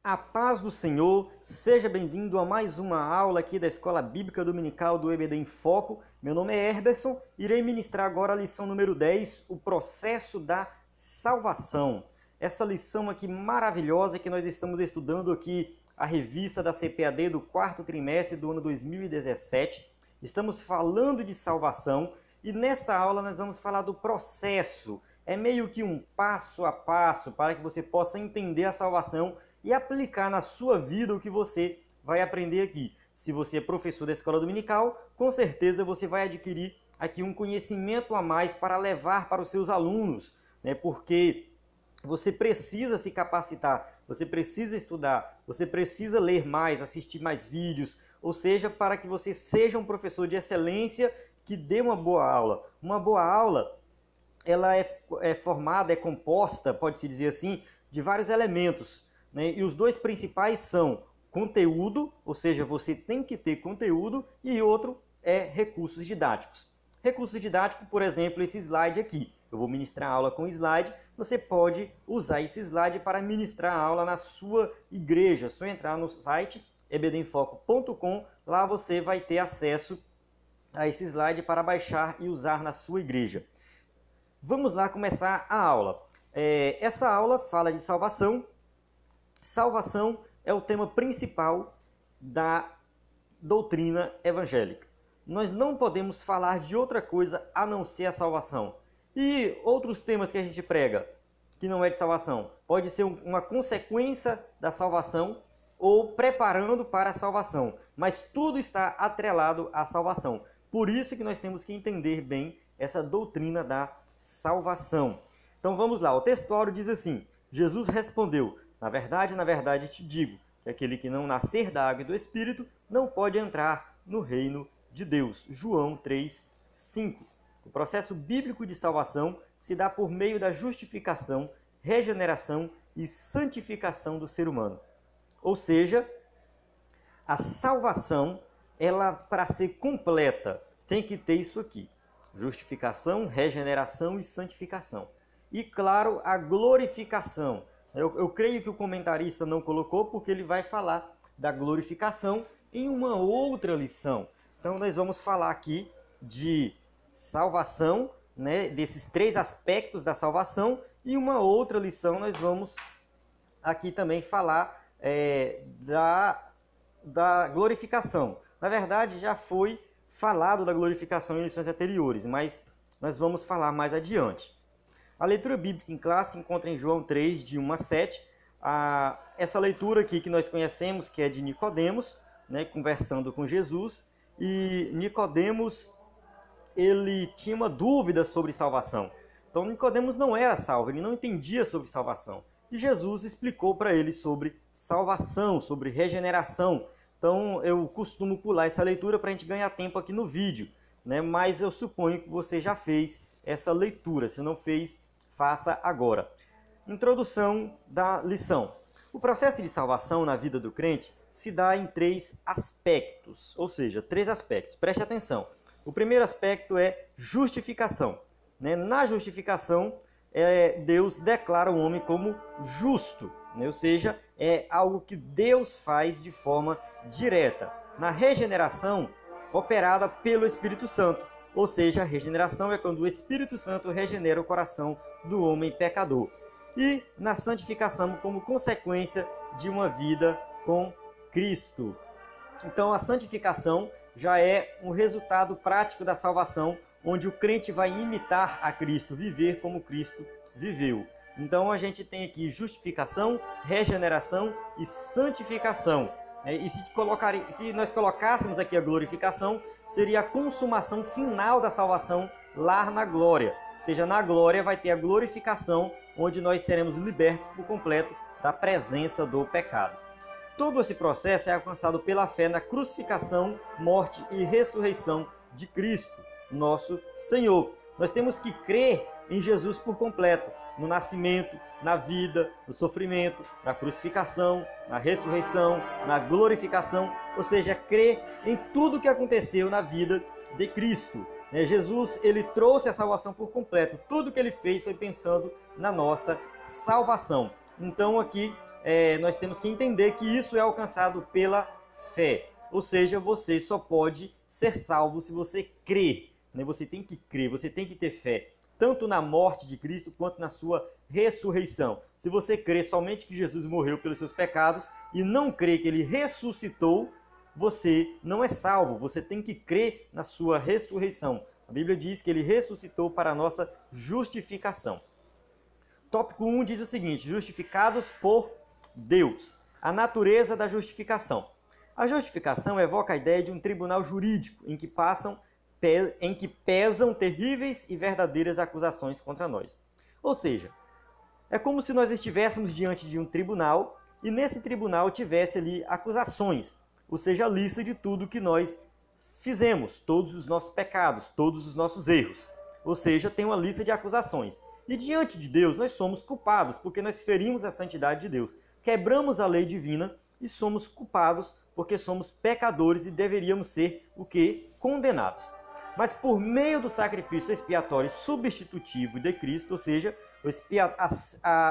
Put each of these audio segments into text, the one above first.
A paz do Senhor, seja bem-vindo a mais uma aula aqui da Escola Bíblica Dominical do EBD em Foco. Meu nome é Herberson, irei ministrar agora a lição número 10, o processo da salvação. Essa lição aqui maravilhosa que nós estamos estudando aqui, a revista da CPAD do quarto trimestre do ano 2017. Estamos falando de salvação e nessa aula nós vamos falar do processo. É meio que um passo a passo para que você possa entender a salvação e aplicar na sua vida o que você vai aprender aqui. Se você é professor da escola dominical, com certeza você vai adquirir aqui um conhecimento a mais para levar para os seus alunos, né? Porque você precisa se capacitar, você precisa estudar, você precisa ler mais, assistir mais vídeos, ou seja, para que você seja um professor de excelência que dê uma boa aula. Uma boa aula, ela é formada, é composta, pode-se dizer assim, de vários elementos, né? E os dois principais são conteúdo, ou seja, você tem que ter conteúdo, e outro é recursos didáticos. Recursos didáticos, por exemplo, esse slide aqui. Eu vou ministrar a aula com slide, você pode usar esse slide para ministrar a aula na sua igreja. É só entrar no site ebdenfoco.com, lá você vai ter acesso a esse slide para baixar e usar na sua igreja. Vamos lá começar a aula. Essa aula fala de salvação. Salvação é o tema principal da doutrina evangélica. Nós não podemos falar de outra coisa a não ser a salvação. E outros temas que a gente prega, que não é de salvação, pode ser uma consequência da salvação ou preparando para a salvação. Mas tudo está atrelado à salvação. Por isso que nós temos que entender bem essa doutrina da salvação. Então vamos lá, o textuário diz assim: Jesus respondeu: na verdade te digo, que aquele que não nascer da água e do Espírito não pode entrar no reino de Deus. João 3:5. O processo bíblico de salvação se dá por meio da justificação, regeneração e santificação do ser humano. Ou seja, a salvação, ela para ser completa, tem que ter isso aqui: justificação, regeneração e santificação. E claro, a glorificação. Eu creio que o comentarista não colocou porque ele vai falar da glorificação em uma outra lição. Então nós vamos falar aqui de salvação, né, desses três aspectos da salvação, e uma outra lição nós vamos aqui também falar da glorificação. Na verdade já foi falado da glorificação em lições anteriores, mas nós vamos falar mais adiante. A leitura bíblica em classe se encontra em João 3, de 1 a 7. Essa leitura aqui que nós conhecemos, que é de Nicodemos, né, conversando com Jesus. E Nicodemos, ele tinha uma dúvida sobre salvação. Então Nicodemos não era salvo, ele não entendia sobre salvação. E Jesus explicou para ele sobre salvação, sobre regeneração. Então eu costumo pular essa leitura para a gente ganhar tempo aqui no vídeo, né? Mas eu suponho que você já fez essa leitura. Se não fez, faça agora. Introdução da lição. O processo de salvação na vida do crente se dá em três aspectos, ou seja, três aspectos. Preste atenção. O primeiro aspecto é justificação, né? Na justificação, Deus declara o homem como justo, né? Ou seja, é algo que Deus faz de forma direta. Na regeneração, operada pelo Espírito Santo. Ou seja, a regeneração é quando o Espírito Santo regenera o coração do homem pecador. E na santificação, como consequência de uma vida com Cristo. Então a santificação já é um resultado prático da salvação, onde o crente vai imitar a Cristo, viver como Cristo viveu. Então a gente tem aqui justificação, regeneração e santificação. E se nós colocássemos aqui a glorificação, seria a consumação final da salvação lá na glória. Ou seja, na glória vai ter a glorificação, onde nós seremos libertos por completo da presença do pecado. Todo esse processo é alcançado pela fé na crucificação, morte e ressurreição de Cristo, nosso Senhor. Nós temos que crer em Jesus por completo, no nascimento, na vida, no sofrimento, na crucificação, na ressurreição, na glorificação, ou seja, crer em tudo que aconteceu na vida de Cristo. Jesus, ele trouxe a salvação por completo. Tudo que ele fez foi pensando na nossa salvação. Então aqui nós temos que entender que isso é alcançado pela fé. Ou seja, você só pode ser salvo se você crer, né? Você tem que crer, você tem que ter fé, tanto na morte de Cristo quanto na sua ressurreição. Se você crê somente que Jesus morreu pelos seus pecados e não crê que ele ressuscitou, você não é salvo. Você tem que crer na sua ressurreição. A Bíblia diz que ele ressuscitou para a nossa justificação. Tópico 1 diz o seguinte: justificados por Deus. A natureza da justificação. A justificação evoca a ideia de um tribunal jurídico em que pesam terríveis e verdadeiras acusações contra nós. Ou seja, é como se nós estivéssemos diante de um tribunal e nesse tribunal tivesse ali acusações, ou seja, a lista de tudo que nós fizemos, todos os nossos pecados, todos os nossos erros. Ou seja, tem uma lista de acusações. E diante de Deus nós somos culpados porque nós ferimos a santidade de Deus, quebramos a lei divina e somos culpados porque somos pecadores e deveríamos ser o quê? Condenados. Mas por meio do sacrifício expiatório substitutivo de Cristo, ou seja,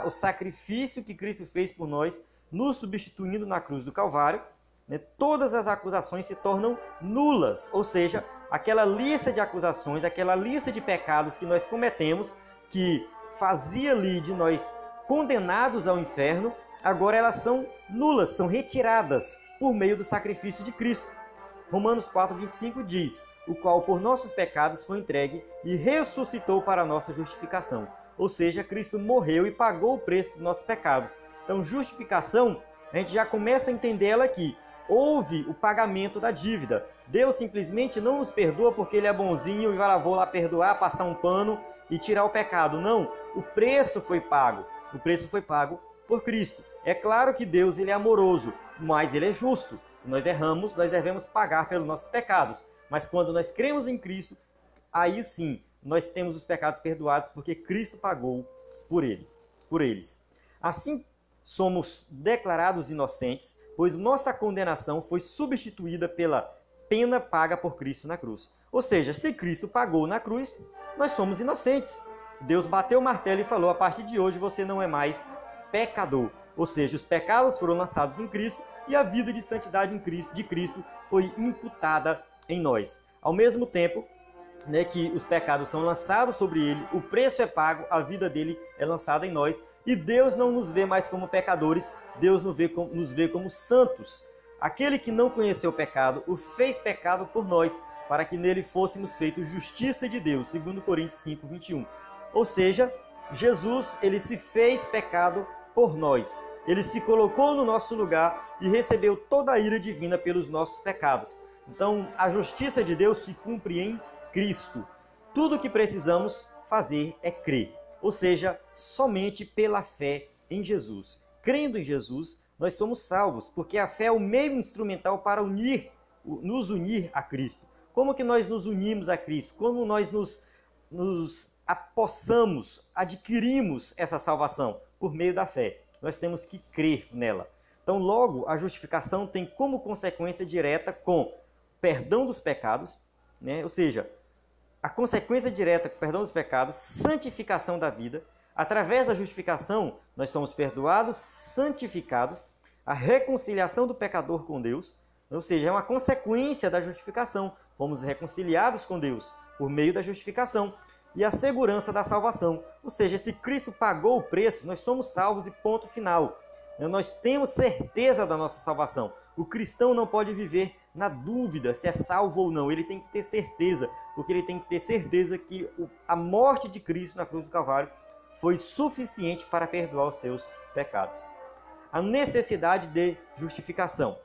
o sacrifício que Cristo fez por nós, nos substituindo na cruz do Calvário, né, todas as acusações se tornam nulas, ou seja, aquela lista de acusações, aquela lista de pecados que nós cometemos, que fazia ali de nós condenados ao inferno, agora elas são nulas, são retiradas por meio do sacrifício de Cristo. Romanos 4:25 diz: o qual por nossos pecados foi entregue e ressuscitou para a nossa justificação. Ou seja, Cristo morreu e pagou o preço dos nossos pecados. Então, justificação, a gente já começa a entender ela aqui. Houve o pagamento da dívida. Deus simplesmente não nos perdoa porque ele é bonzinho e vou lá perdoar, passar um pano e tirar o pecado. Não, o preço foi pago. O preço foi pago por Cristo. É claro que Deus ele é amoroso, mas ele é justo. Se nós erramos, nós devemos pagar pelos nossos pecados. Mas quando nós cremos em Cristo, aí sim, nós temos os pecados perdoados porque Cristo pagou por eles. Assim, somos declarados inocentes, pois nossa condenação foi substituída pela pena paga por Cristo na cruz. Ou seja, se Cristo pagou na cruz, nós somos inocentes. Deus bateu o martelo e falou: a partir de hoje você não é mais pecador. Ou seja, os pecados foram lançados em Cristo e a vida de santidade de Cristo foi imputada em nós. Ao mesmo tempo, né, que os pecados são lançados sobre ele, o preço é pago, a vida dele é lançada em nós e Deus não nos vê mais como pecadores, Deus nos vê como santos. Aquele que não conheceu o pecado, o fez pecado por nós, para que nele fôssemos feitos justiça de Deus, 2 Coríntios 5:21. Ou seja, Jesus, ele se fez pecado por nós. Ele se colocou no nosso lugar e recebeu toda a ira divina pelos nossos pecados. Então, a justiça de Deus se cumpre em Cristo. Tudo o que precisamos fazer é crer. Ou seja, somente pela fé em Jesus. Crendo em Jesus, nós somos salvos, porque a fé é o meio instrumental para nos unir a Cristo. Como que nós nos unimos a Cristo? Como nós nos apossamos, adquirimos essa salvação? Por meio da fé. Nós temos que crer nela. Então, logo, a justificação tem como consequência direta com perdão dos pecados, né? Ou seja, a consequência direta com perdão dos pecados, santificação da vida. Através da justificação, nós somos perdoados, santificados, a reconciliação do pecador com Deus, ou seja, é uma consequência da justificação. Fomos reconciliados com Deus por meio da justificação. E a segurança da salvação, ou seja, se Cristo pagou o preço, nós somos salvos e ponto final. Nós temos certeza da nossa salvação. O cristão não pode viver na dúvida se é salvo ou não. Ele tem que ter certeza, porque ele tem que ter certeza que a morte de Cristo na cruz do Calvário foi suficiente para perdoar os seus pecados. A necessidade de justificação.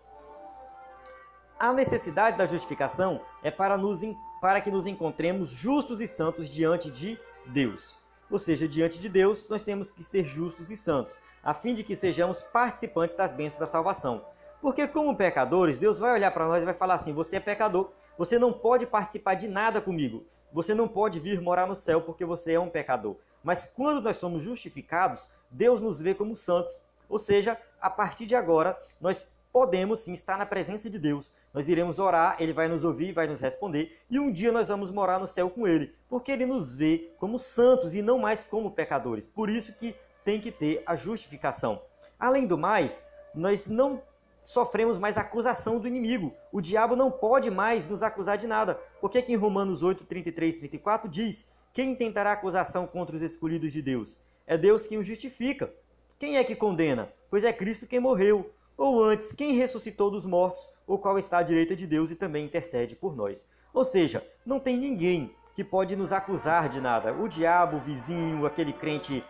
A necessidade da justificação é para que nos encontremos justos e santos diante de Deus. Ou seja, diante de Deus, nós temos que ser justos e santos, a fim de que sejamos participantes das bênçãos da salvação. Porque como pecadores, Deus vai olhar para nós e vai falar assim: você é pecador, você não pode participar de nada comigo, você não pode vir morar no céu porque você é um pecador. Mas quando nós somos justificados, Deus nos vê como santos. Ou seja, a partir de agora, nós podemos sim estar na presença de Deus. Nós iremos orar, Ele vai nos ouvir, vai nos responder, e um dia nós vamos morar no céu com Ele, porque Ele nos vê como santos e não mais como pecadores. Por isso que tem que ter a justificação. Além do mais, nós não sofremos mais acusação do inimigo. O diabo não pode mais nos acusar de nada. Porque aqui em Romanos 8, 33 e 34 diz: quem tentará acusação contra os escolhidos de Deus? É Deus quem os justifica. Quem é que condena? Pois é Cristo quem morreu. Ou antes, quem ressuscitou dos mortos, o qual está à direita de Deus e também intercede por nós. Ou seja, não tem ninguém que pode nos acusar de nada. O diabo, o vizinho, aquele crente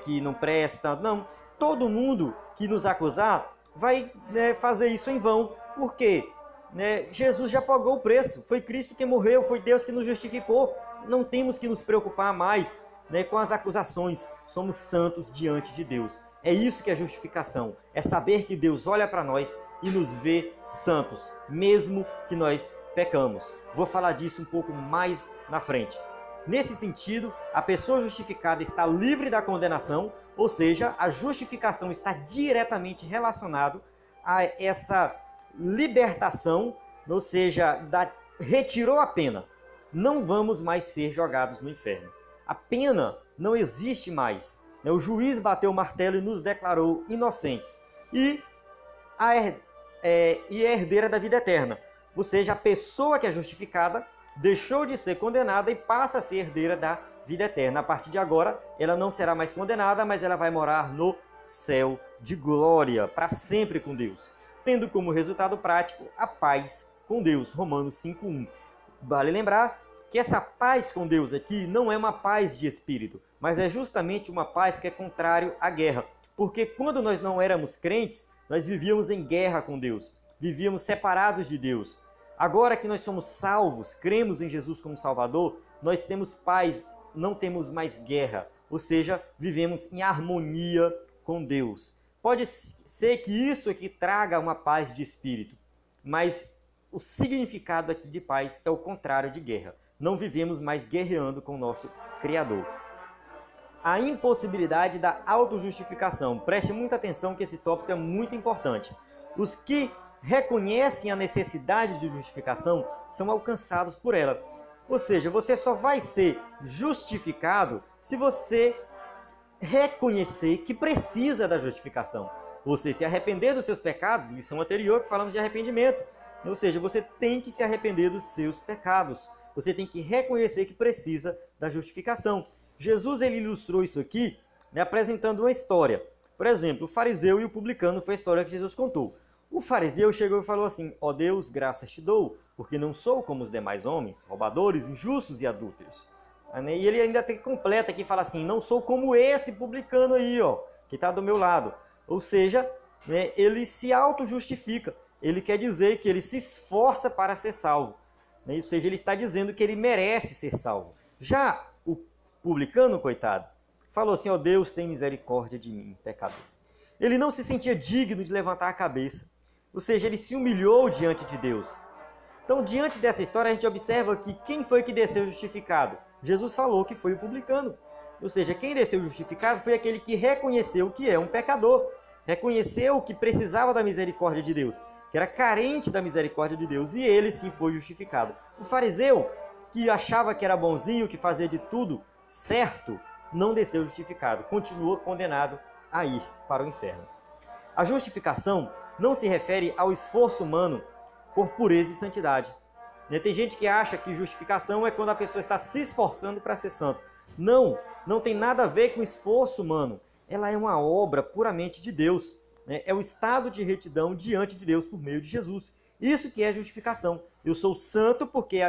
que não presta, não. Todo mundo que nos acusar vai fazer isso em vão. Por quê? Jesus já pagou o preço. Foi Cristo que morreu, foi Deus que nos justificou. Não temos que nos preocupar mais com as acusações. Somos santos diante de Deus. É isso que é justificação. É saber que Deus olha para nós e nos vê santos, mesmo que nós pecamos. Vou falar disso um pouco mais na frente. Nesse sentido, a pessoa justificada está livre da condenação, ou seja, a justificação está diretamente relacionada a essa libertação, ou seja, retirou a pena. Não vamos mais ser jogados no inferno. A pena não existe mais. O juiz bateu o martelo e nos declarou inocentes. E a herdeira da vida eterna. Ou seja, a pessoa que é justificada deixou de ser condenada e passa a ser herdeira da vida eterna. A partir de agora, ela não será mais condenada, mas ela vai morar no céu de glória, para sempre com Deus. Tendo como resultado prático a paz com Deus. Romanos 5:1. Vale lembrar que essa paz com Deus aqui não é uma paz de espírito, mas é justamente uma paz que é contrário à guerra. Porque quando nós não éramos crentes, nós vivíamos em guerra com Deus, vivíamos separados de Deus. Agora que nós somos salvos, cremos em Jesus como Salvador, nós temos paz, não temos mais guerra, ou seja, vivemos em harmonia com Deus. Pode ser que isso aqui traga uma paz de espírito, mas o significado aqui de paz é o contrário de guerra. Não vivemos mais guerreando com o nosso Criador. A impossibilidade da autojustificação. Preste muita atenção que esse tópico é muito importante. Os que reconhecem a necessidade de justificação são alcançados por ela. Ou seja, você só vai ser justificado se você reconhecer que precisa da justificação. Você se arrepender dos seus pecados, lição anterior que falamos de arrependimento. Ou seja, você tem que se arrepender dos seus pecados. Você tem que reconhecer que precisa da justificação. Jesus ele ilustrou isso aqui apresentando uma história. Por exemplo, o fariseu e o publicano foi a história que Jesus contou. O fariseu chegou e falou assim: ó Deus, graças te dou, porque não sou como os demais homens, roubadores, injustos e adúlteros. E ele ainda completa aqui e fala assim: não sou como esse publicano aí, ó, que está do meu lado. Ou seja, ele se auto-justifica. Ele quer dizer que ele se esforça para ser salvo. Ou seja, ele está dizendo que ele merece ser salvo. Já o publicano, coitado, falou assim: ó Deus, tem misericórdia de mim, pecador. Ele não se sentia digno de levantar a cabeça. Ou seja, ele se humilhou diante de Deus. Então, diante dessa história, a gente observa que quem foi que desceu justificado? Jesus falou que foi o publicano. Ou seja, quem desceu justificado foi aquele que reconheceu que é um pecador. Reconheceu que precisava da misericórdia de Deus, que era carente da misericórdia de Deus, e ele sim foi justificado. O fariseu, que achava que era bonzinho, que fazia de tudo certo, não desceu justificado, continuou condenado a ir para o inferno. A justificação não se refere ao esforço humano por pureza e santidade. Tem gente que acha que justificação é quando a pessoa está se esforçando para ser santo. Não, não tem nada a ver com esforço humano. Ela é uma obra puramente de Deus. É o estado de retidão diante de Deus por meio de Jesus. Isso que é justificação. Eu sou santo porque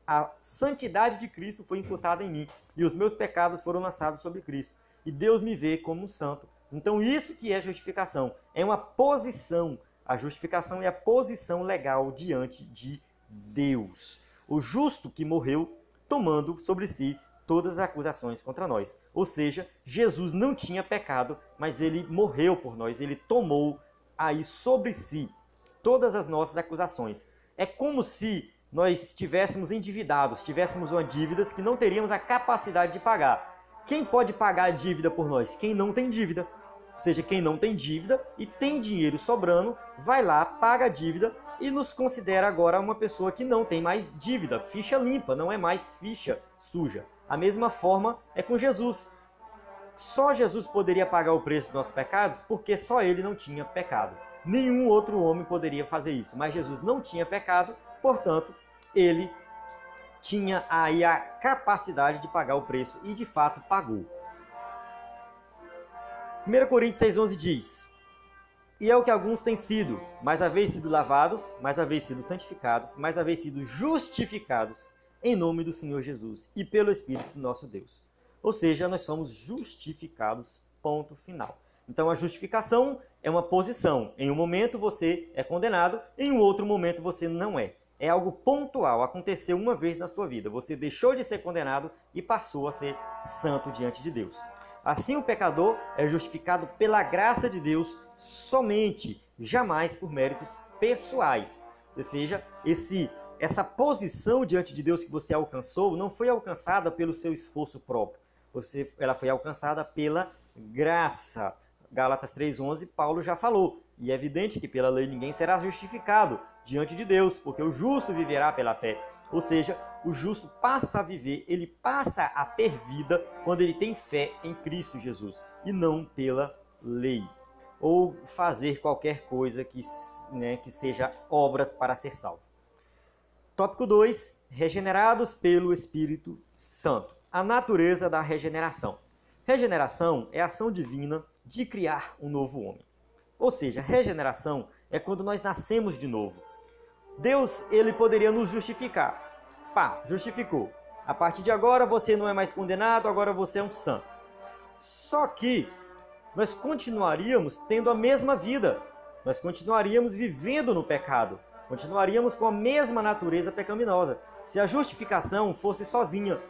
a santidade de Cristo foi imputada em mim e os meus pecados foram lançados sobre Cristo. E Deus me vê como um santo. Então isso que é justificação. É uma posição. A justificação é a posição legal diante de Deus. O justo que morreu tomando sobre si todas as acusações contra nós. Ou seja, Jesus não tinha pecado, mas ele morreu por nós. Ele tomou aí sobre si todas as nossas acusações. É como se nós estivéssemos endividados, tivéssemos uma dívida que não teríamos a capacidade de pagar. Quem pode pagar a dívida por nós? Quem não tem dívida. Ou seja, quem não tem dívida e tem dinheiro sobrando, vai lá, paga a dívida e nos considera agora uma pessoa que não tem mais dívida, ficha limpa, não é mais ficha suja. A mesma forma é com Jesus. só Jesus poderia pagar o preço dos nossos pecados, porque só ele não tinha pecado. Nenhum outro homem poderia fazer isso, mas Jesus não tinha pecado, portanto, ele tinha aí a capacidade de pagar o preço e de fato pagou. 1 Coríntios 6,11 diz: e é o que alguns têm sido, mas haveis sido lavados, mas haveis sido santificados, mas haveis sido justificados em nome do Senhor Jesus e pelo Espírito do nosso Deus. Ou seja, nós somos justificados, ponto final. Então a justificação é uma posição. Em um momento você é condenado, em um outro momento você não é. É algo pontual, aconteceu uma vez na sua vida. Você deixou de ser condenado e passou a ser santo diante de Deus. Assim o pecador é justificado pela graça de Deus somente, jamais por méritos pessoais. Ou seja, essa posição diante de Deus que você alcançou não foi alcançada pelo seu esforço próprio. Ela foi alcançada pela graça. Gálatas 3,11, Paulo já falou. E é evidente que pela lei ninguém será justificado diante de Deus, porque o justo viverá pela fé. Ou seja, o justo passa a viver, ele passa a ter vida quando ele tem fé em Cristo Jesus, e não pela lei. Ou fazer qualquer coisa que seja obras para ser salvo. Tópico 2, regenerados pelo Espírito Santo. A natureza da regeneração. Regeneração é a ação divina de criar um novo homem. Ou seja, regeneração é quando nós nascemos de novo. Deus, ele poderia nos justificar. Pá, justificou. A partir de agora você não é mais condenado, agora você é um santo. Só que nós continuaríamos tendo a mesma vida. Nós continuaríamos vivendo no pecado. Continuaríamos com a mesma natureza pecaminosa, se a justificação fosse sozinha.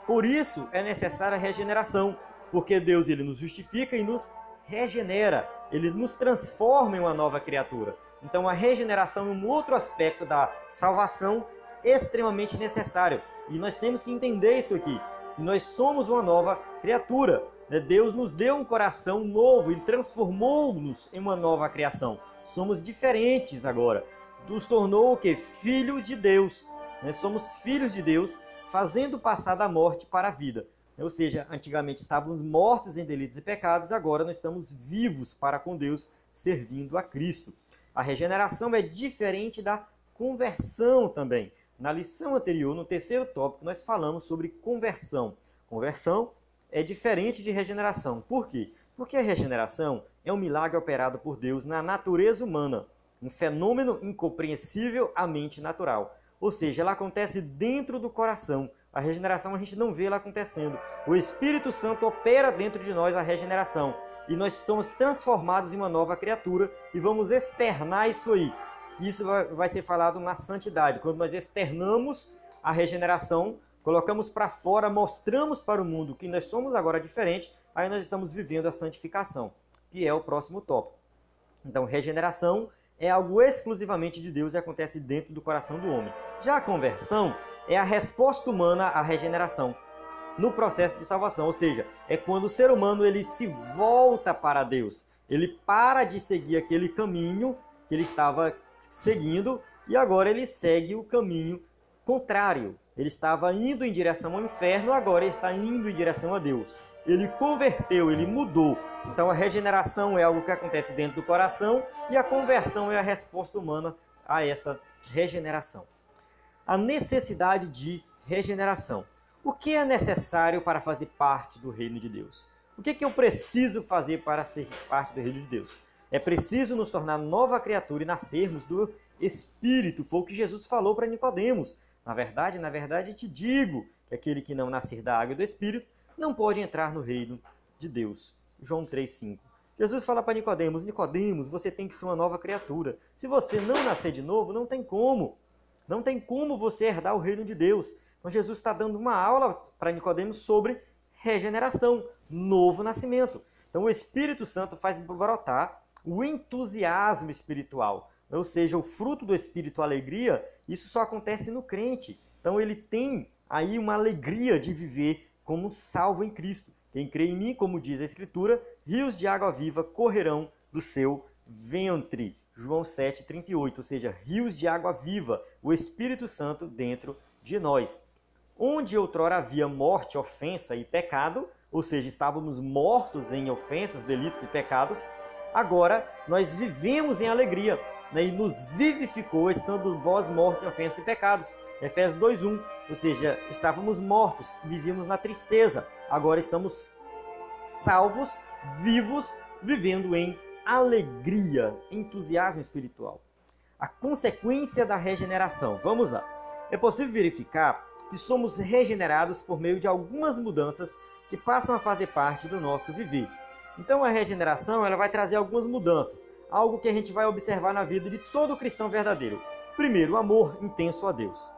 Por isso é necessária a regeneração, porque Deus ele nos justifica e nos regenera, ele nos transforma em uma nova criatura. Então a regeneração é um outro aspecto da salvação extremamente necessário. E nós temos que entender isso aqui. Nós somos uma nova criatura. Deus nos deu um coração novo e transformou-nos em uma nova criação. Somos diferentes agora. Nos tornou o quê? Filhos de Deus. Somos filhos de Deus, fazendo passar da morte para a vida. Ou seja, antigamente estávamos mortos em delitos e pecados, agora nós estamos vivos para com Deus, servindo a Cristo. A regeneração é diferente da conversão também. Na lição anterior, no terceiro tópico, nós falamos sobre conversão. Conversão é diferente de regeneração. Por quê? Porque a regeneração é um milagre operado por Deus na natureza humana, um fenômeno incompreensível à mente natural. Ou seja, ela acontece dentro do coração. A regeneração a gente não vê ela acontecendo. O Espírito Santo opera dentro de nós a regeneração. E nós somos transformados em uma nova criatura e vamos externar isso aí. Isso vai ser falado na santidade. Quando nós externamos a regeneração, colocamos para fora, mostramos para o mundo que nós somos agora diferente, aí nós estamos vivendo a santificação, que é o próximo tópico. Então, regeneração é algo exclusivamente de Deus e acontece dentro do coração do homem. Já a conversão é a resposta humana à regeneração no processo de salvação, ou seja, é quando o ser humano ele se volta para Deus. Ele para de seguir aquele caminho que ele estava seguindo e agora ele segue o caminho contrário. Ele estava indo em direção ao inferno, agora ele está indo em direção a Deus. Ele converteu, ele mudou. Então a regeneração é algo que acontece dentro do coração e a conversão é a resposta humana a essa regeneração. A necessidade de regeneração. O que é necessário para fazer parte do reino de Deus? O que eu preciso fazer para ser parte do reino de Deus? É preciso nos tornar nova criatura e nascermos do Espírito. Foi o que Jesus falou para Nicodemos. Na verdade, te digo que aquele que não nascer da água e do Espírito não pode entrar no reino de Deus. João 3,5. Jesus fala para Nicodemos, Nicodemos, você tem que ser uma nova criatura. Se você não nascer de novo, não tem como. Não tem como você herdar o reino de Deus. Então Jesus está dando uma aula para Nicodemos sobre regeneração, novo nascimento. Então o Espírito Santo faz brotar o entusiasmo espiritual. Ou seja, o fruto do Espírito, a alegria, isso só acontece no crente. Então ele tem aí uma alegria de viver como salvo em Cristo. Quem crê em mim, como diz a Escritura, rios de água viva correrão do seu ventre. João 7,38, ou seja, rios de água viva, o Espírito Santo dentro de nós. Onde outrora havia morte, ofensa e pecado, ou seja, estávamos mortos em ofensas, delitos e pecados, agora nós vivemos em alegria, né? E nos vivificou, estando vós mortos em ofensas e pecados. Efésios 2:1, ou seja, estávamos mortos, vivíamos na tristeza, agora estamos salvos, vivos, vivendo em alegria, entusiasmo espiritual. A consequência da regeneração. Vamos lá. É possível verificar que somos regenerados por meio de algumas mudanças que passam a fazer parte do nosso viver. Então a regeneração ela vai trazer algumas mudanças, algo que a gente vai observar na vida de todo cristão verdadeiro. Primeiro, o amor intenso a Deus.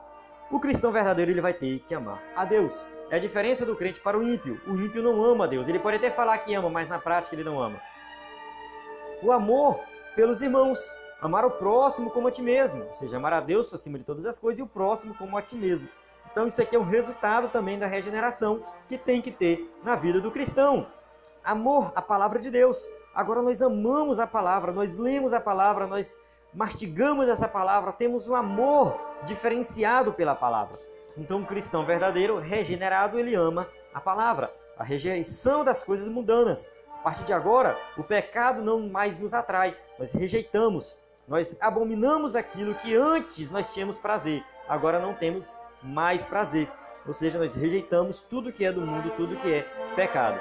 O cristão verdadeiro ele vai ter que amar a Deus. É a diferença do crente para o ímpio. O ímpio não ama a Deus. Ele pode até falar que ama, mas na prática ele não ama. O amor pelos irmãos. Amar o próximo como a ti mesmo. Ou seja, amar a Deus acima de todas as coisas e o próximo como a ti mesmo. Então isso aqui é um resultado também da regeneração que tem que ter na vida do cristão. Amor à palavra de Deus. Agora nós amamos a palavra, nós lemos a palavra, nós mastigamos essa palavra, temos um amor diferenciado pela palavra. Então um cristão verdadeiro, regenerado, ele ama a palavra, a rejeição das coisas mundanas. A partir de agora, o pecado não mais nos atrai, nós rejeitamos, nós abominamos aquilo que antes nós tínhamos prazer, agora não temos mais prazer. Ou seja, nós rejeitamos tudo que é do mundo, tudo que é pecado.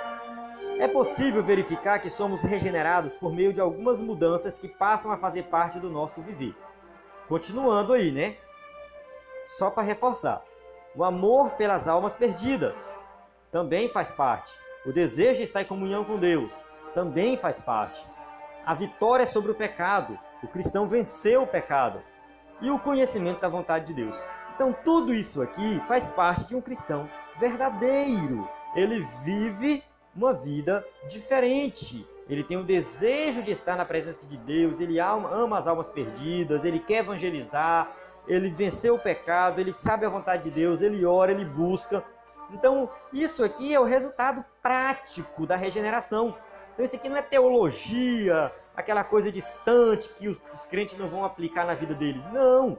É possível verificar que somos regenerados por meio de algumas mudanças que passam a fazer parte do nosso viver. Continuando aí, né? Só para reforçar. O amor pelas almas perdidas também faz parte. O desejo de estar em comunhão com Deus também faz parte. A vitória sobre o pecado. O cristão venceu o pecado. E o conhecimento da vontade de Deus. Então tudo isso aqui faz parte de um cristão verdadeiro. Ele vive uma vida diferente. Ele tem o desejo de estar na presença de Deus, ele ama as almas perdidas, ele quer evangelizar, ele venceu o pecado, ele sabe a vontade de Deus, ele ora, ele busca. Então, isso aqui é o resultado prático da regeneração. Então, isso aqui não é teologia, aquela coisa distante que os crentes não vão aplicar na vida deles. Não!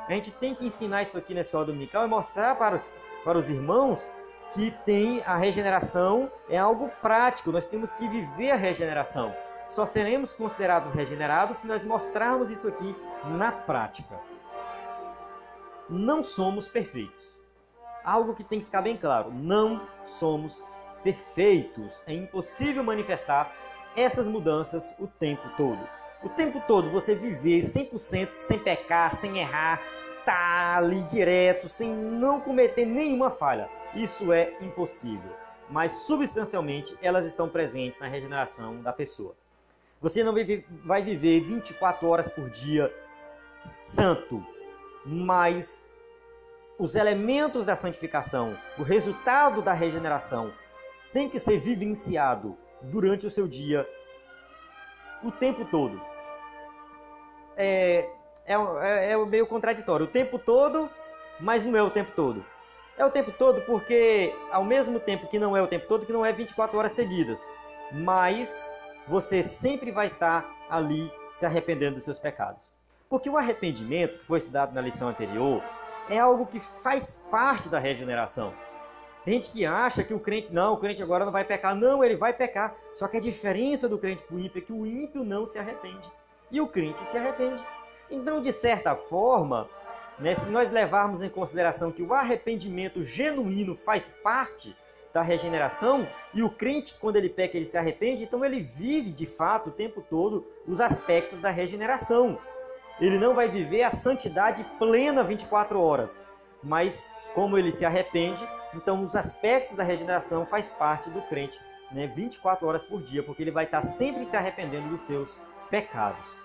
A gente tem que ensinar isso aqui na escola dominical e mostrar para os irmãos que tem a regeneração, é algo prático, nós temos que viver a regeneração. Só seremos considerados regenerados se nós mostrarmos isso aqui na prática. Não somos perfeitos. Algo que tem que ficar bem claro, não somos perfeitos. É impossível manifestar essas mudanças o tempo todo. O tempo todo você viver 100% sem pecar, sem errar, tá ali direto, sem não cometer nenhuma falha. Isso é impossível, mas substancialmente elas estão presentes na regeneração da pessoa. Você não vai viver 24 horas por dia santo, mas os elementos da santificação, o resultado da regeneração, tem que ser vivenciado durante o seu dia, o tempo todo. É meio contraditório, o tempo todo, mas não é o tempo todo. É o tempo todo porque, ao mesmo tempo que não é o tempo todo, que não é 24 horas seguidas. Mas você sempre vai estar ali se arrependendo dos seus pecados. Porque o arrependimento, que foi estudado na lição anterior, é algo que faz parte da regeneração. Tem gente que acha que o crente agora não vai pecar. Não, ele vai pecar. Só que a diferença do crente para o ímpio é que o ímpio não se arrepende. E o crente se arrepende. Então, de certa forma, se nós levarmos em consideração que o arrependimento genuíno faz parte da regeneração, e o crente, quando ele peca, ele se arrepende, então ele vive, de fato, o tempo todo, os aspectos da regeneração. Ele não vai viver a santidade plena 24 horas, mas como ele se arrepende, então os aspectos da regeneração faz parte do crente 24 horas por dia, porque ele vai estar sempre se arrependendo dos seus pecados.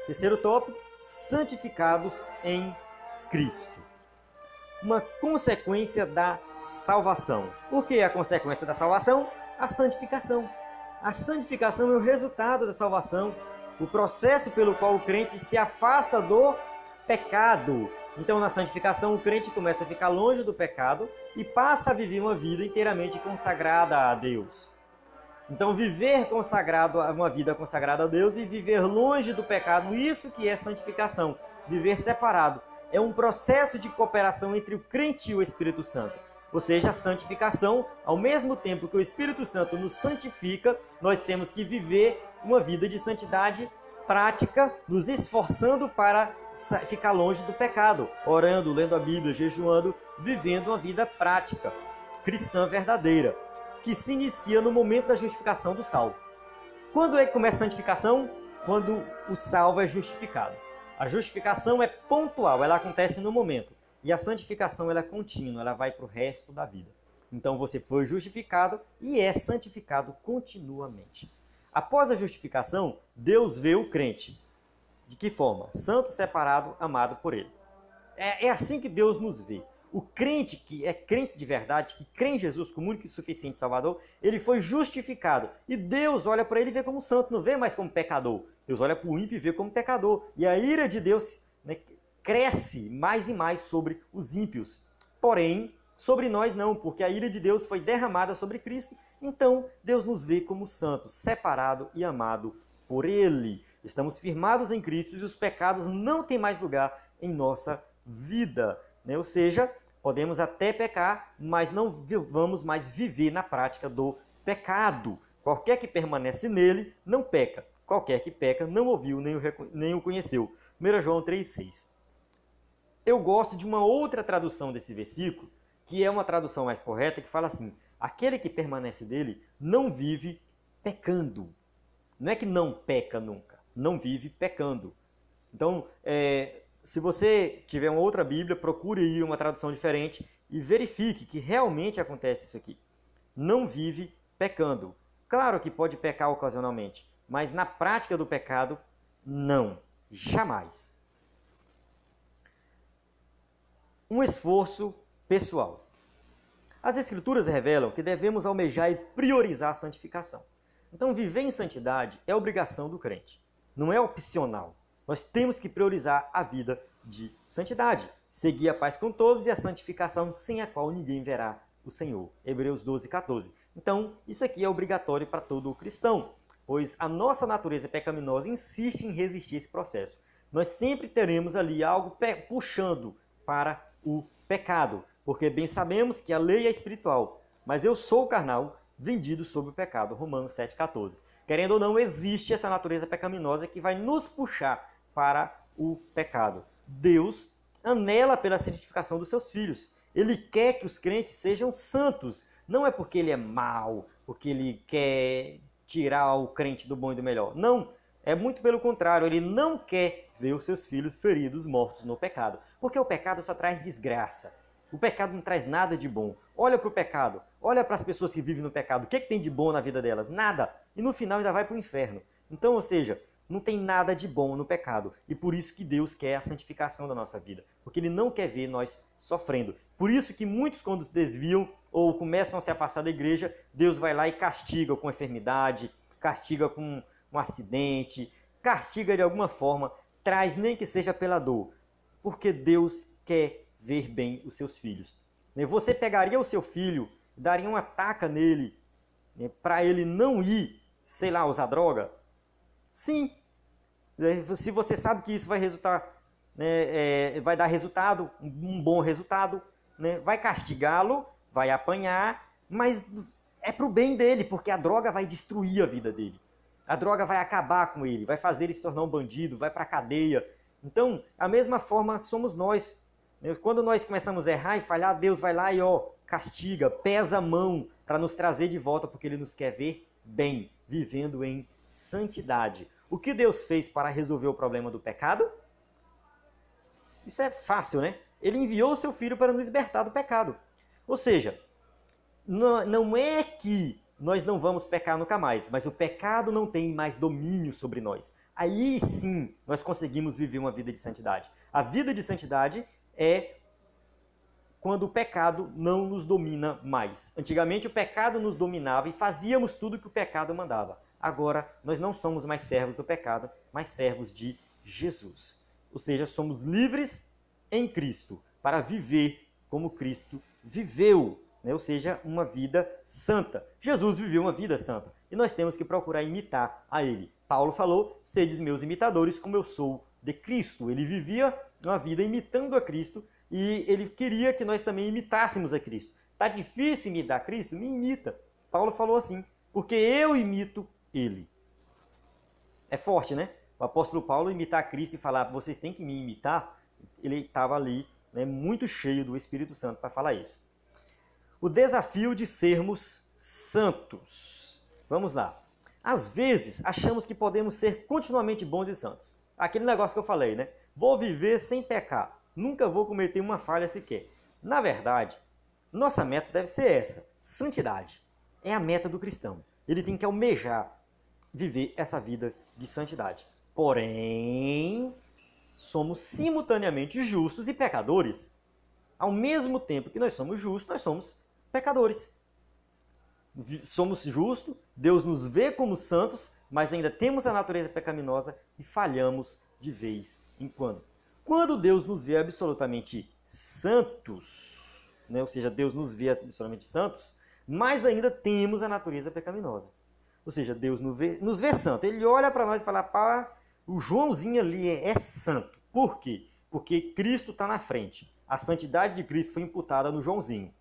Terceiro tópico, santificados em Cristo. Uma consequência da salvação. O que é a consequência da salvação? A santificação. A santificação é o resultado da salvação, o processo pelo qual o crente se afasta do pecado. Então, na santificação, o crente começa a ficar longe do pecado e passa a viver uma vida inteiramente consagrada a Deus. Então, viver consagrado, uma vida consagrada a Deus e viver longe do pecado, isso que é santificação, viver separado. É um processo de cooperação entre o crente e o Espírito Santo. Ou seja, a santificação, ao mesmo tempo que o Espírito Santo nos santifica, nós temos que viver uma vida de santidade prática, nos esforçando para ficar longe do pecado, orando, lendo a Bíblia, jejuando, vivendo uma vida prática, cristã verdadeira, que se inicia no momento da justificação do salvo. Quando é que começa a santificação? Quando o salvo é justificado. A justificação é pontual, ela acontece no momento. E a santificação ela é contínua, ela vai para o resto da vida. Então você foi justificado e é santificado continuamente. Após a justificação, Deus vê o crente. De que forma? Santo, separado, amado por Ele. É assim que Deus nos vê. O crente que é crente de verdade, que crê em Jesus como único e suficiente Salvador, ele foi justificado. E Deus olha para ele e vê como santo, não vê mais como pecador. Deus olha para o ímpio e vê como pecador. E a ira de Deus, né, cresce mais e mais sobre os ímpios. Porém, sobre nós não, porque a ira de Deus foi derramada sobre Cristo. Então, Deus nos vê como santos, separado e amado por Ele. Estamos firmados em Cristo e os pecados não têm mais lugar em nossa vida. Né? Ou seja, podemos até pecar, mas não vamos mais viver na prática do pecado. Qualquer que permanece nele, não peca. Qualquer que peca, não ouviu, nem o conheceu. 1 João 3,6. Eu gosto de uma outra tradução desse versículo, que é uma tradução mais correta, que fala assim: aquele que permanece nele não vive pecando. Não é que não peca nunca, não vive pecando. Então, se você tiver uma outra Bíblia, procure aí uma tradução diferente e verifique que realmente acontece isso aqui. Não vive pecando. Claro que pode pecar ocasionalmente, mas na prática do pecado, não. Jamais. Um esforço pessoal. As Escrituras revelam que devemos almejar e priorizar a santificação. Então, viver em santidade é obrigação do crente, não é opcional. Nós temos que priorizar a vida de santidade, seguir a paz com todos e a santificação sem a qual ninguém verá o Senhor. Hebreus 12:14. Então, isso aqui é obrigatório para todo cristão, pois a nossa natureza pecaminosa insiste em resistir esse processo. Nós sempre teremos ali algo puxando para o pecado, porque bem sabemos que a lei é espiritual, mas eu sou carnal, vendido sob o pecado. Romanos 7,14. Querendo ou não, existe essa natureza pecaminosa que vai nos puxar para o pecado. Deus anela pela santificação dos seus filhos. Ele quer que os crentes sejam santos. Não é porque ele é mau, porque ele quer tirar o crente do bom e do melhor. Não, é muito pelo contrário. Ele não quer ver os seus filhos feridos, mortos no pecado. Porque o pecado só traz desgraça. O pecado não traz nada de bom. Olha para o pecado, olha para as pessoas que vivem no pecado. O que tem de bom na vida delas? Nada. E no final ainda vai para o inferno. Então, ou seja, não tem nada de bom no pecado. E por isso que Deus quer a santificação da nossa vida. Porque Ele não quer ver nós sofrendo. Por isso que muitos, quando desviam ou começam a se afastar da igreja, Deus vai lá e castiga com enfermidade, castiga com um acidente, castiga de alguma forma, traz nem que seja pela dor. Porque Deus quer ver bem os seus filhos. Você pegaria o seu filho, daria uma taca nele, para ele não ir, sei lá, usar droga? Sim. Se você sabe que isso vai resultar, vai dar resultado, um bom resultado, vai castigá-lo, vai apanhar, mas é para o bem dele, porque a droga vai destruir a vida dele. A droga vai acabar com ele, vai fazer ele se tornar um bandido, vai para a cadeia. Então, a mesma forma somos nós. Quando nós começamos a errar e falhar, Deus vai lá e castiga, pesa a mão para nos trazer de volta, porque Ele nos quer ver bem, vivendo em santidade. O que Deus fez para resolver o problema do pecado? Isso é fácil, né? Ele enviou o seu Filho para nos libertar do pecado. Ou seja, não é que nós não vamos pecar nunca mais, mas o pecado não tem mais domínio sobre nós. Aí sim nós conseguimos viver uma vida de santidade. A vida de santidade é quando o pecado não nos domina mais. Antigamente o pecado nos dominava e fazíamos tudo que o pecado mandava. Agora nós não somos mais servos do pecado, mas servos de Jesus. Ou seja, somos livres em Cristo para viver como Cristo viveu, ou seja, uma vida santa. Jesus viveu uma vida santa e nós temos que procurar imitar a Ele. Paulo falou: sedes meus imitadores como eu sou de Cristo. Ele vivia uma vida imitando a Cristo e ele queria que nós também imitássemos a Cristo. Tá difícil imitar Cristo? Me imita. Paulo falou assim, porque eu imito ele. É forte, né? O apóstolo Paulo imitar Cristo e falar, vocês têm que me imitar, ele estava ali, né, muito cheio do Espírito Santo para falar isso. O desafio de sermos santos. Vamos lá. Às vezes, achamos que podemos ser continuamente bons e santos. Aquele negócio que eu falei, né? Vou viver sem pecar. Nunca vou cometer uma falha sequer. Na verdade, nossa meta deve ser essa. Santidade. É a meta do cristão. Ele tem que almejar viver essa vida de santidade. Porém, somos simultaneamente justos e pecadores. Ao mesmo tempo que nós somos justos, nós somos pecadores. Somos justos, Deus nos vê como santos, mas ainda temos a natureza pecaminosa e falhamos de vez em quando. Quando Deus nos vê absolutamente santos, né, ou seja, Deus nos vê absolutamente santos, mas ainda temos a natureza pecaminosa. Ou seja, Deus nos vê santo. Ele olha para nós e fala, pá, o Joãozinho ali é santo. Por quê? Porque Cristo está na frente. A santidade de Cristo foi imputada no Joãozinho.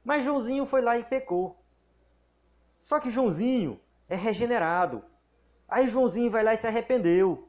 Mas Joãozinho foi lá e pecou. Só que Joãozinho é regenerado. Aí Joãozinho vai lá e se arrependeu.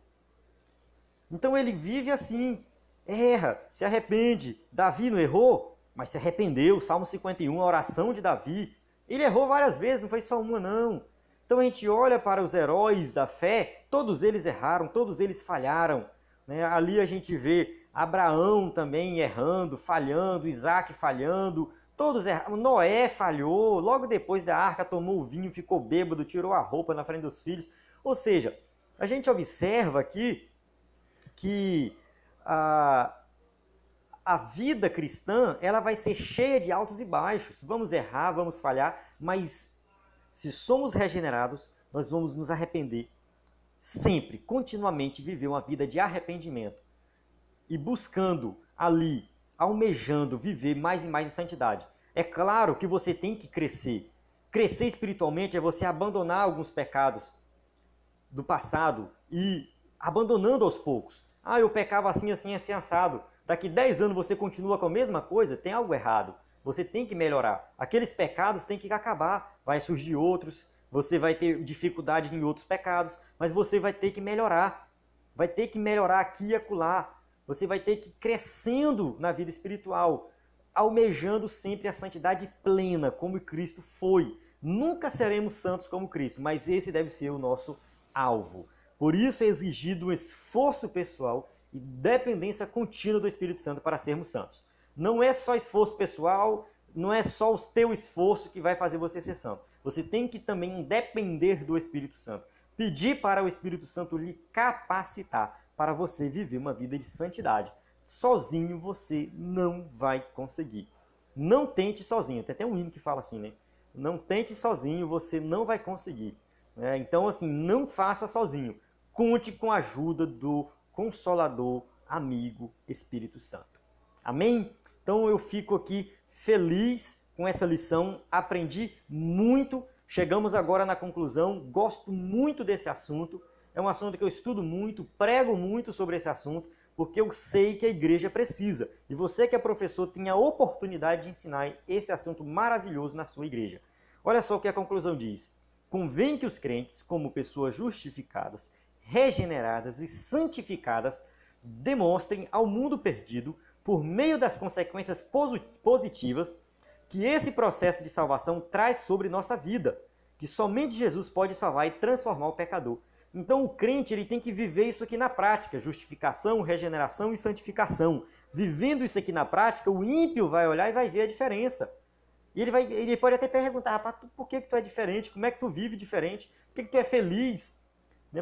Então ele vive assim, erra, se arrepende. Davi não errou, mas se arrependeu. Salmo 51, a oração de Davi. Ele errou várias vezes, não foi só uma não. Então a gente olha para os heróis da fé, todos eles erraram, todos eles falharam. Né? Ali a gente vê Abraão também errando, falhando, Isaac falhando, todos erraram. Noé falhou, logo depois da arca tomou o vinho, ficou bêbado, tirou a roupa na frente dos filhos. Ou seja, a gente observa aqui que a vida cristã ela vai ser cheia de altos e baixos. Vamos errar, vamos falhar, mas se somos regenerados, nós vamos nos arrepender. Sempre, continuamente viver uma vida de arrependimento. E buscando ali, almejando viver mais e mais em santidade. É claro que você tem que crescer. Crescer espiritualmente é você abandonar alguns pecados do passado e abandonando aos poucos. Ah, eu pecava assim, assim, assim, assado. Daqui 10 anos você continua com a mesma coisa, tem algo errado. Você tem que melhorar. Aqueles pecados têm que acabar. Vai surgir outros. Você vai ter dificuldade em outros pecados. Mas você vai ter que melhorar. Vai ter que melhorar aqui e acolá. Você vai ter que ir crescendo na vida espiritual. Almejando sempre a santidade plena, como Cristo foi. Nunca seremos santos como Cristo, mas esse deve ser o nosso alvo. Por isso é exigido um esforço pessoal e dependência contínua do Espírito Santo para sermos santos. Não é só esforço pessoal, não é só o teu esforço que vai fazer você ser santo. Você tem que também depender do Espírito Santo. Pedir para o Espírito Santo lhe capacitar para você viver uma vida de santidade. Sozinho você não vai conseguir. Não tente sozinho. Tem até um hino que fala assim, né? Não tente sozinho, você não vai conseguir. Então, assim, não faça sozinho. Conte com a ajuda do Consolador, amigo, Espírito Santo. Amém? Então eu fico aqui feliz com essa lição, aprendi muito, chegamos agora na conclusão, gosto muito desse assunto, é um assunto que eu estudo muito, prego muito sobre esse assunto, porque eu sei que a igreja precisa. E você que é professor tem a oportunidade de ensinar esse assunto maravilhoso na sua igreja. Olha só o que a conclusão diz. Convém que os crentes, como pessoas justificadas, regeneradas e santificadas, demonstrem ao mundo perdido, por meio das consequências positivas, que esse processo de salvação traz sobre nossa vida, que somente Jesus pode salvar e transformar o pecador. Então o crente ele tem que viver isso aqui na prática, justificação, regeneração e santificação. Vivendo isso aqui na prática, o ímpio vai olhar e vai ver a diferença. E ele pode até perguntar, por que tu é diferente? Como é que tu vive diferente? Por que tu é feliz?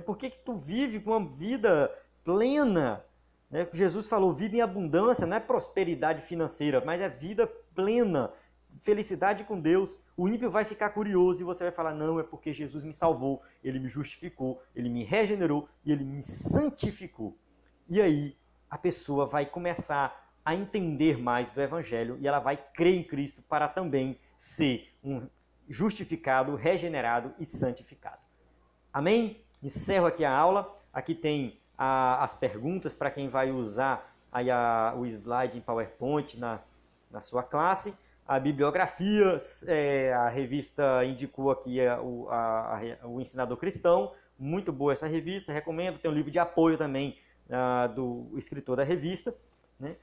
Por que tu vive com uma vida plena? Jesus falou, vida em abundância, não é prosperidade financeira, mas é vida plena, felicidade com Deus. O ímpio vai ficar curioso e você vai falar, não, é porque Jesus me salvou, ele me justificou, ele me regenerou e ele me santificou. E aí a pessoa vai começar a entender mais do Evangelho e ela vai crer em Cristo para também ser um justificado, regenerado e santificado. Amém? Encerro aqui a aula. Aqui tem as perguntas para quem vai usar aí o slide em PowerPoint na sua classe. a bibliografia, a revista indicou aqui o Ensinador Cristão, muito boa essa revista, recomendo. Tem um livro de apoio também do escritor da revista, né?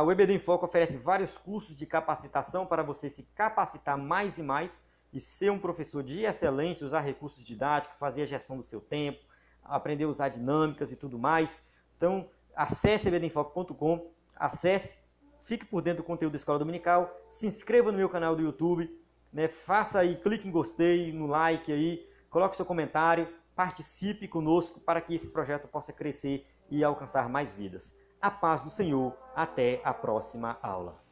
O EBD em Foco oferece vários cursos de capacitação para você se capacitar mais e mais e ser um professor de excelência, usar recursos didáticos, fazer a gestão do seu tempo, aprender a usar dinâmicas e tudo mais. Então, acesse ebdemfoco.com, acesse, fique por dentro do conteúdo da Escola Dominical, se inscreva no meu canal do YouTube, né? Faça aí, clique em gostei, no like aí, coloque seu comentário, participe conosco para que esse projeto possa crescer e alcançar mais vidas. A paz do Senhor, até a próxima aula.